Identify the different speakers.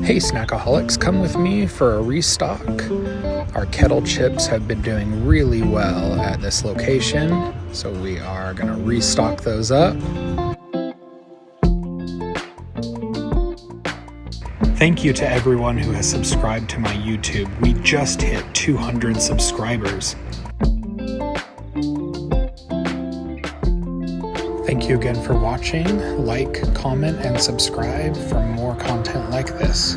Speaker 1: Hey snackaholics, come with me for a restock. Our kettle chips have been doing really well at this location, so we are going to restock those up. Thank you to everyone who has subscribed to my YouTube. We just hit 200 subscribers. Thank you again for watching. Like, comment, and subscribe for more content like this.